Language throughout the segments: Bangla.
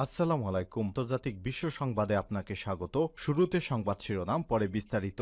আসসালামু আলাইকুম। আন্তর্জাতিক বিশ্ব সংবাদে আপনাকে স্বাগত। শুরুতে সংবাদ শিরোনাম, পরে বিস্তারিত।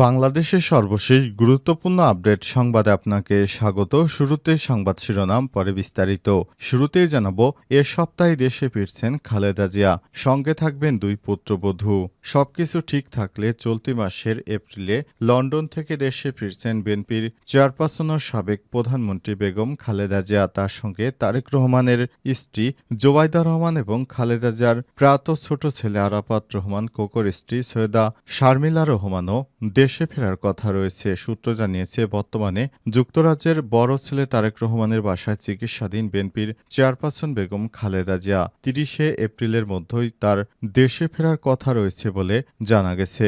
বাংলাদেশের সর্বশেষ গুরুত্বপূর্ণ আপডেট সংবাদে আপনাকে স্বাগত। শুরুতে সংবাদ শিরোনাম, পরে বিস্তারিত। শুরুতেই জানাবো, এ সপ্তাহে দেশে ফিরছেন খালেদা জিয়া, সঙ্গে থাকবেন দুই পুত্রবধূ। সবকিছু ঠিক থাকলে চলতি মাসের এপ্রিলে লন্ডন থেকে দেশে ফিরছেন বিএনপির চেয়ারপারসন ও সাবেক প্রধানমন্ত্রী বেগম খালেদা জিয়া। তার সঙ্গে তারেক রহমানের স্ত্রী জোবাইদা রহমান এবং খালেদা জিয়ার প্রয়াত ছোট ছেলে আরাফাত রহমান কোকোর স্ত্রী সৈয়দা শারমিলা রহমানও দেশে ফেরার কথা রয়েছে। সূত্র জানিয়েছে, বর্তমানে যুক্তরাজ্যের বড় ছেলে তারেক রহমানের বাসায় চিকিৎসাধীন বিএনপির চেয়ারপারসন বেগম খালেদা জিয়া ৩০শে এপ্রিলের মধ্যেই তার দেশে ফেরার কথা রয়েছে বলে জানা গেছে।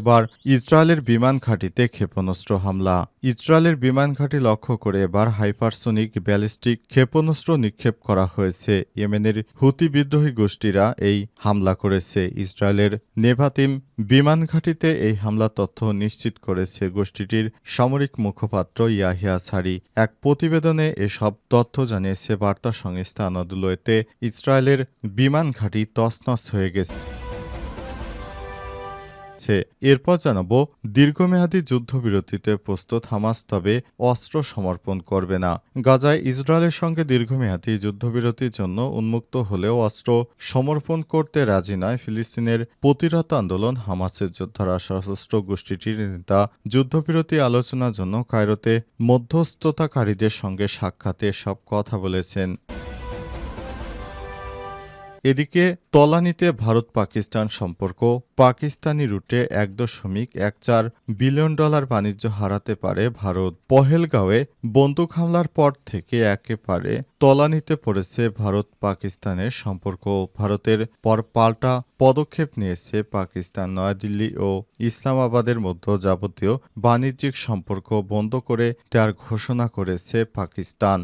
এবার ইসরায়েলের বিমান ঘাঁটিতে ক্ষেপণাস্ত্র হামলা। ইসরায়েলের বিমান ঘাঁটি লক্ষ্য করে এবার হাইপারসোনিক ব্যালিস্টিক ক্ষেপণাস্ত্র নিক্ষেপ করা হয়েছে। ইয়েমেনের হুতি বিদ্রোহী গোষ্ঠীরা এই হামলা করেছে। ইসরায়েলের নেভাতিম বিমান ঘাঁটিতে এই হামলার তথ্য নিশ্চিত করেছে গোষ্ঠীটির সামরিক মুখপাত্র ইয়াহিয়া ছারি। এক প্রতিবেদনে এসব তথ্য জানিয়েছে বার্তা সংস্থা আনাদুলু। এতে ইসরায়েলের বিমান ঘাঁটি তছনছ হয়ে গেছে। এরপর জানাবো, দীর্ঘমেয়াদী যুদ্ধবিরতিতে প্রস্তুত হামাস, তবে অস্ত্র সমর্পণ করবে না। গাজায় ইসরায়েলের সঙ্গে দীর্ঘমেয়াদী যুদ্ধবিরতির জন্য উন্মুক্ত হলেও অস্ত্র সমর্পণ করতে রাজি নয় ফিলিস্তিনের প্রতিরোধ আন্দোলন হামাসের যোদ্ধারা। সশস্ত্র গোষ্ঠীটির নেতা যুদ্ধবিরতি আলোচনার জন্য কায়রোতে মধ্যস্থতাকারীদের সঙ্গে সাক্ষাতে সব কথা বলেছেন। এদিকে তলানিতে ভারত পাকিস্তান সম্পর্ক। পাকিস্তানি রুটে $1.14 বিলিয়ন বাণিজ্য হারাতে পারে ভারত। পহেলগাঁওয়ে বন্দুক হামলার পর থেকে একেবারে তলানিতে পড়েছে ভারত পাকিস্তানের সম্পর্ক। ভারতের পর পাল্টা পদক্ষেপ নিয়েছে পাকিস্তান। নয়াদিল্লি ও ইসলামাবাদের মধ্যে যাবতীয় বাণিজ্যিক সম্পর্ক বন্ধ করে দেওয়ার ঘোষণা করেছে পাকিস্তান।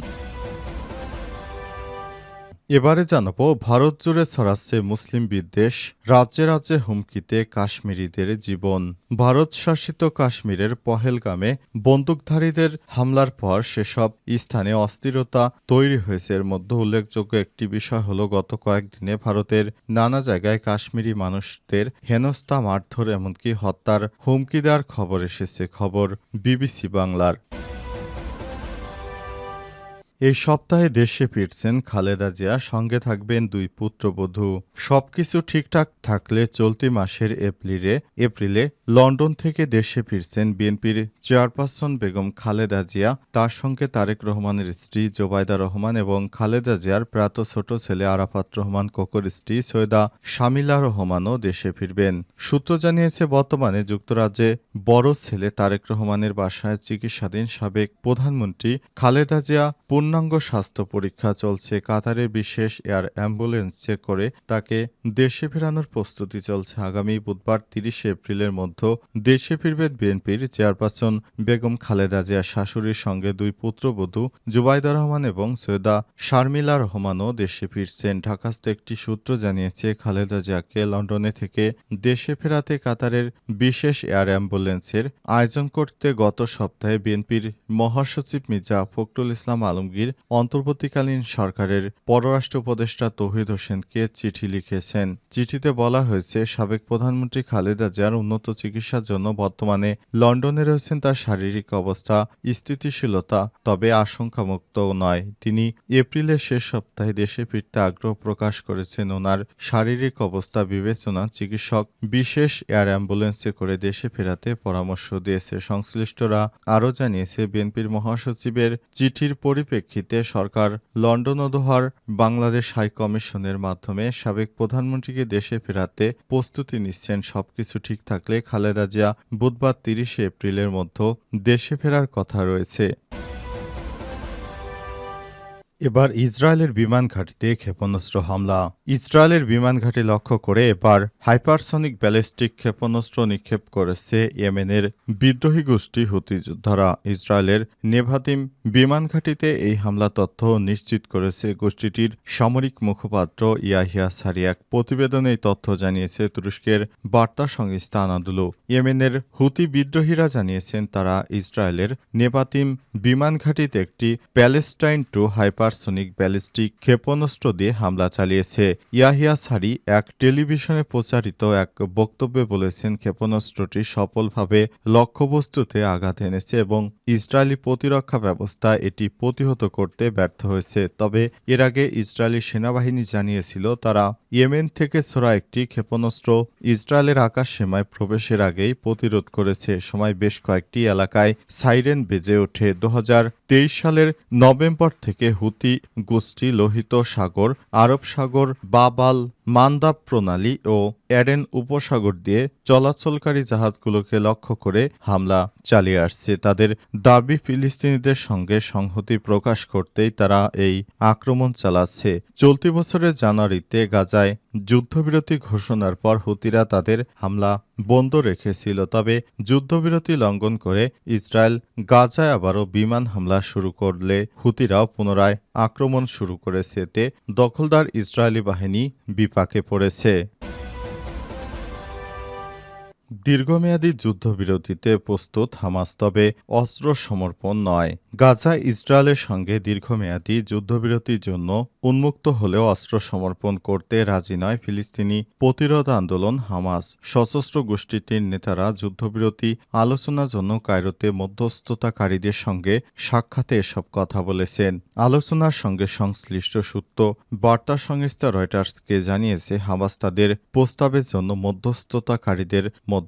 এবারে জানাবো, ভারত জুড়ে ছড়াচ্ছে মুসলিম বিদ্বেষ, রাজ্যে রাজ্যে হুমকিতে কাশ্মীরিদের জীবন। ভারত শাসিত কাশ্মীরের পহেলগামে বন্দুকধারীদের হামলার পর সেসব স্থানে অস্থিরতা তৈরি হয়েছে। এর মধ্যে উল্লেখযোগ্য একটি বিষয় হলো, গত কয়েকদিনে ভারতের নানা জায়গায় কাশ্মীরি মানুষদের হেনস্থা, মারধর, এমনকি হত্যার হুমকি দেওয়ার খবর এসেছে। খবর বিবিসি বাংলার। এই সপ্তাহে দেশে ফিরছেন খালেদা জিয়া, সঙ্গে থাকবেন দুই পুত্রবধূ। সবকিছু ঠিকঠাক থাকলে চলতি মাসের এপ্রিলে লন্ডন থেকে দেশে ফিরছেন বিএনপির চেয়ারপারসন বেগম খালেদা জিয়া। তার সঙ্গে তারেক রহমানের স্ত্রী জোবাইদা রহমান এবং খালেদা জিয়ার প্রয়াত ছোট ছেলে আরাফাত রহমান কোকোর স্ত্রী সৈয়দা শামিলা রহমানও দেশে ফিরবেন। সূত্র জানিয়েছে, বর্তমানে যুক্তরাজ্যে বড় ছেলে তারেক রহমানের বাসায় চিকিৎসাধীন সাবেক প্রধানমন্ত্রী খালেদা জিয়া পূর্ণাঙ্গ স্বাস্থ্য পরীক্ষা চলছে। কাতারের বিশেষ এয়ার অ্যাম্বুলেন্সে করে তাকে দেশে ফেরানোর প্রস্তুতি চলছে। আগামী বুধবার ৩০শে এপ্রিলের মধ্যে দেশে ফিরবেন বিএনপির চেয়ারপারসন বেগম খালেদা জিয়া। শাশুড়ির সঙ্গে দুই পুত্রবধূ জুবাইদা রহমান এবং সৈয়দা শারমিলা রহমানও দেশে ফিরছেন। ঢাকাস্থ একটি সূত্র জানিয়েছে, খালেদা জিয়াকে লন্ডনে থেকে দেশে ফেরাতে কাতারের বিশেষ এয়ার অ্যাম্বুলেন্সের আয়োজন করতে গত সপ্তাহে বিএনপির মহাসচিব মির্জা ফখরুল ইসলাম আলমগীর অন্তর্বর্তীকালীন সরকারের পররাষ্ট্র উপদেষ্টা তৌহিদ হোসেনকে চিঠি লিখেছেন। চিঠিতে বলা হয়েছে, সাবেক প্রধানমন্ত্রী খালেদা জিয়ার উন্নত চিকিৎসার জন্য বর্তমানে লন্ডনে রয়েছেন। তার শারীরিক অবস্থা স্থিতিশীলতা, তবে আশঙ্কামুক্ত নয়। তিনি এপ্রিলের শেষ সপ্তাহে দেশে ফিরতে আগ্রহ প্রকাশ করেছেন। ওনার শারীরিক অবস্থা বিবেচনা চিকিৎসক বিশেষ এয়ার অ্যাম্বুলেন্সে করে দেশে ফেরাতে পরামর্শ দিয়েছে। সংশ্লিষ্টরা আরও জানিয়েছে, বিএনপির মহাসচিবের চিঠির পরিপ্রেক্ষিতে সরকার লন্ডন ও দোহার বাংলাদেশ হাই কমিশনের মাধ্যমে সাবেক প্রধানমন্ত্রীকে দেশে ফেরাতে প্রস্তুতি নিচ্ছেন। সবকিছু ঠিক থাকলে খালেদা জিয়া বুধবার ৩০শে এপ্রিলের মধ্যে দেশে ফেরার কথা রয়েছে। এবার ইসরায়েলের বিমান ঘাঁটিতে ক্ষেপণাস্ত্র হামলা। ইসরায়েলের বিমান ঘাঁটি লক্ষ্য করে এবার হাইপারসনিক ব্যালিস্টিক ক্ষেপণাস্ত্র নিক্ষেপ করেছে ইয়েমেনের বিদ্রোহী গোষ্ঠী হুতি যোদ্ধারা। ইসরায়েলের নেভাতিম বিমান ঘাঁটিতে এই হামলা তথ্য নিশ্চিত করেছে গোষ্ঠীটির সামরিক মুখপাত্র ইয়াহিয়া সারি। এক প্রতিবেদনে এই তথ্য জানিয়েছে তুরস্কের বার্তা সংস্থা আনাদুলু। ইয়েমেনের হুতি বিদ্রোহীরা জানিয়েছেন তারা ইসরায়েলের নেভাতিম বিমান ঘাঁটিতে একটি প্যালেস্টাইন টু হাইপারসনিক ব্যালিস্টিক ক্ষেপণাস্ত্র দিয়ে হামলা চালিয়েছে। ইয়াহিয়া সারি এক টেলিভিশনে প্রচারিত এক বক্তব্যে বলেছেন ক্ষেপণাস্ত্রটি সফলভাবে লক্ষ্যবস্তুতে আঘাত এনেছে এবং ইসরায়েলি প্রতিরক্ষা ব্যবস্থা এটি প্রতিহত করতে ব্যর্থ হয়েছে। তবে এর আগে ইসরায়েলি সেনাবাহিনী জানিয়েছিল তারা ইয়েমেন থেকে ছোড়া একটি ক্ষেপণাস্ত্র ইসরায়েলের আকাশ সীমায় প্রবেশের আগেই প্রতিরোধ করেছে। সময় বেশ কয়েকটি এলাকায় সাইরেন বেজে ওঠে। 2023 সালের নভেম্বর থেকে হুতি গোষ্ঠী লোহিত সাগর, আরব সাগর, বাব আল মান্দাব প্রণালী ও এডেন উপসাগর দিয়ে চলাচলকারী জাহাজগুলোকে লক্ষ্য করে হামলা চালিয়ে আসছে। তাদের দাবি ফিলিস্তিনিদের সঙ্গে সংহতি প্রকাশ করতেই তারা এই আক্রমণ চালাচ্ছে। চলতি বছরের জানুয়ারিতে গাজায় যুদ্ধবিরতি ঘোষণার পর হুতিরা তাদের হামলা বন্ধ রেখেছিল। তবে যুদ্ধবিরতি লঙ্ঘন করে ইসরায়েল গাজায় আবারও বিমান হামলা শুরু করলে হুতিরাও পুনরায় আক্রমণ শুরু করেছে। এতে দখলদার ইসরায়েলি বাহিনী বিপাকে পড়েছে। দীর্ঘমেয়াদী যুদ্ধবিরতিতে প্রস্তুত হামাস, তবে অস্ত্র সমর্পণ নয়। গাজা ইসরায়েলের সঙ্গে দীর্ঘমেয়াদী যুদ্ধবিরতির জন্য উন্মুক্ত হলেও অস্ত্র সমর্পণ করতে রাজি নয় ফিলিস্তিনি প্রতিরোধ আন্দোলন হামাস। সশস্ত্র গোষ্ঠীটির নেতারা যুদ্ধবিরতি আলোচনার জন্য কায়রোতে মধ্যস্থতাকারীদের সঙ্গে সাক্ষাতে এসব কথা বলেছেন। আলোচনার সঙ্গে সংশ্লিষ্ট সূত্র বার্তা সংস্থা রয়টার্সকে জানিয়েছে হামাস তাদের প্রস্তাবের জন্য মধ্যস্থতাকারীদের মধ্যে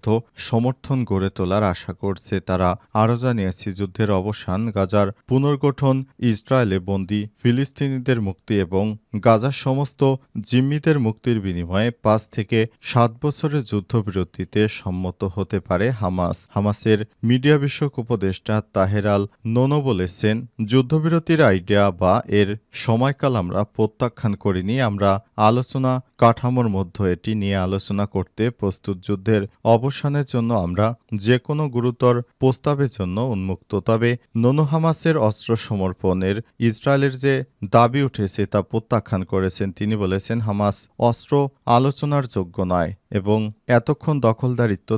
সমর্থন গড়ে তোলার আশা করছে। তারা আরও জানিয়েছে যুদ্ধের অবসান, গাজার পুনর্গঠন, ইসরায়েলে বন্দী ফিলিস্তিনিদের মুক্তি এবং গাজার সমস্ত জিম্মিদের মুক্তির বিনিময়ে 5 থেকে 7 বছরের যুদ্ধবিরতিতে সম্মত হতে পারে হামাস। হামাসের মিডিয়া বিষয়ক উপদেষ্টা তাহের আল নোনো বলেছেন, যুদ্ধবিরতির আইডিয়া বা এর সময়কাল আমরা প্রত্যাখ্যান করিনি। আমরা আলোচনা কাঠামোর মধ্যে এটি নিয়ে আলোচনা করতে প্রস্তুত। যুদ্ধের অবসানের জন্য আমরা যে কোনো গুরুতর প্রস্তাবের জন্য উন্মুক্ত। তবে নোনো হামাসের অস্ত্র সমর্পণের ইসরায়েলের যে দাবি উঠেছে তা প্রত্যাখ্যান করেছেন। তিনি বলেছেন হামাস অস্ত্র আলোচনার যোগ্য নয় এবং যতক্ষণ দখলদারিত্ব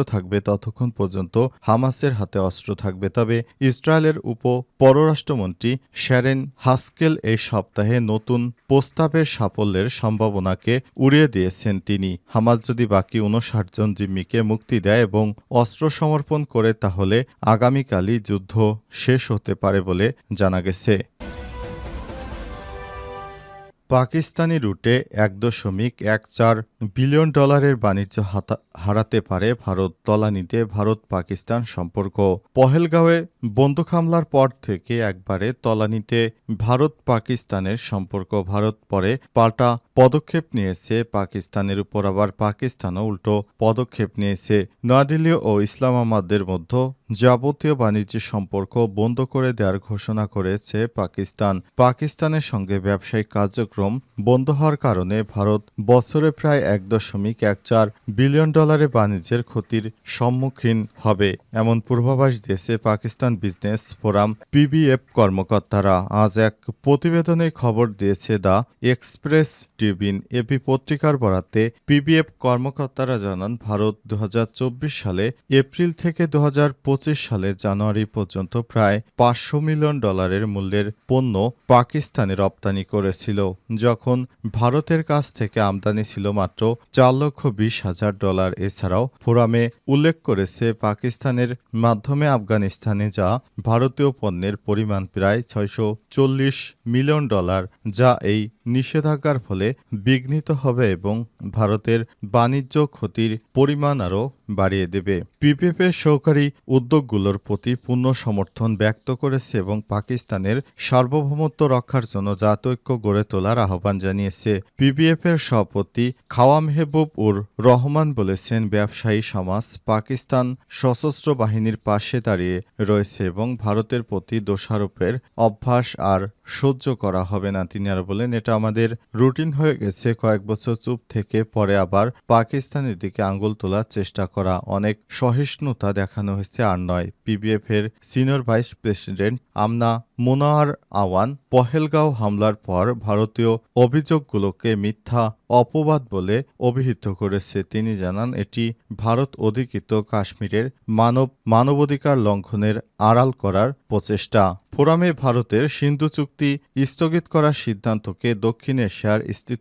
থাকবে ততক্ষণ পর্যন্ত হামাসের হাতে অস্ত্র থাকবে। তবে ইসরায়েলের পররাষ্ট্রমন্ত্রী শ্যারেন হাস্কেল এই সপ্তাহে নতুন প্রস্তাবের সাফল্যের সম্ভাবনাকে উড়িয়ে দিয়েছেন। তিনি হামাস যদি বাকি 59 জন জিম্মিকে মুক্তি দেয় এবং অস্ত্র সমর্পণ করে তাহলে আগামীকালই যুদ্ধ শেষ হতে পারে বলে জানা গেছে। পাকিস্তানি রুটে $1.14 বিলিয়ন বাণিজ্য হারাতে পারে ভারত। তলানিতে ভারত পাকিস্তান সম্পর্ক। পহেলগাঁওয়ে বন্দুক হামলার পর থেকে একবারে তলানিতে ভারত পাকিস্তানের সম্পর্ক। ভারত পরে পাল্টা পদক্ষেপ নিয়েছে পাকিস্তানের উপর, আবার পাকিস্তানও উল্টো পদক্ষেপ নিয়েছে। নয়াদিল্লি ও ইসলামাবাদের মধ্যে যাবতীয় বাণিজ্য সম্পর্ক বন্ধ করে দেওয়ার ঘোষণা করেছে পাকিস্তান। পাকিস্তানের সঙ্গে ব্যবসায়িক কার্যক্রম বন্ধ হওয়ার কারণে ভারত বছরে প্রায় $1.14 বিলিয়ন বাণিজ্যের ক্ষতির সম্মুখীন হবে, এমন পূর্বাভাস দিয়েছে পাকিস্তান বিজনেস ফোরাম পিবিএফ কর্মকর্তারা। আজ এক প্রতিবেদনে খবর দিয়েছে দ্য এক্সপ্রেস ট্রিবিউন। এপি পত্রিকার বরাতে পিবিএফ কর্মকর্তারা জানান ভারত 2024 সালে এপ্রিল থেকে 2025 সালের জানুয়ারি পর্যন্ত প্রায় $500 মিলিয়ন মূল্যের পণ্য পাকিস্তানে রপ্তানি করেছিল, যখন ভারতের কাছ থেকে আমদানি ছিল মাত্র $4,20,000। এছাড়াও ফোরামে উল্লেখ করেছে পাকিস্তানের মাধ্যমে আফগানিস্তানে যা ভারতীয় পণ্যের পরিমাণ প্রায় $640 মিলিয়ন, যা এই নিষেধাজ্ঞার ফলে বিঘ্নিত হবে এবং ভারতের বাণিজ্য ক্ষতির পরিমাণ আরও বাড়িয়ে দেবে। পিপিএফের সহকারী উদ্যোগগুলোর প্রতি পূর্ণ সমর্থন ব্যক্ত করেছে এবং পাকিস্তানের সার্বভৌমত্ব রক্ষার জন্য জাতৈক্য গড়ে তোলার আহ্বান জানিয়েছে। পিপিএফের সভাপতি খাওয়া মেহবুব উর রহমান বলেছেন, ব্যবসায়ী সমাজ পাকিস্তান সশস্ত্র বাহিনীর পাশে দাঁড়িয়ে রয়েছে। হয়েছে এবং ভারতের প্রতি দোষারোপের অভ্যাস আর সহ্য করা হবে না। তিনি আরও বলেন, এটা আমাদের রুটিন হয়ে গেছে। কয়েক বছর চুপ থেকে পরে আবার পাকিস্তানের দিকে আঙুল তোলার চেষ্টা করা। অনেক সহিষ্ণুতা দেখানো হয়েছে, আর নয়। পিবিএফ এর senior vice president Amna Monawar Awan Pahalgam হামলার পর ভারতীয় অভিযোগগুলোকে মিথ্যা অপবাদ বলে অভিহিত করেছে। তিনি জানান, এটি ভারত অধিকৃত কাশ্মীরের মানবাধিকার লঙ্ঘনের আড়াল করার প্রচেষ্টা। ফোরামে ভারতের সিন্ধু চুক্তি স্থগিত করার সিদ্ধান্তকে দক্ষিণ এশিয়ার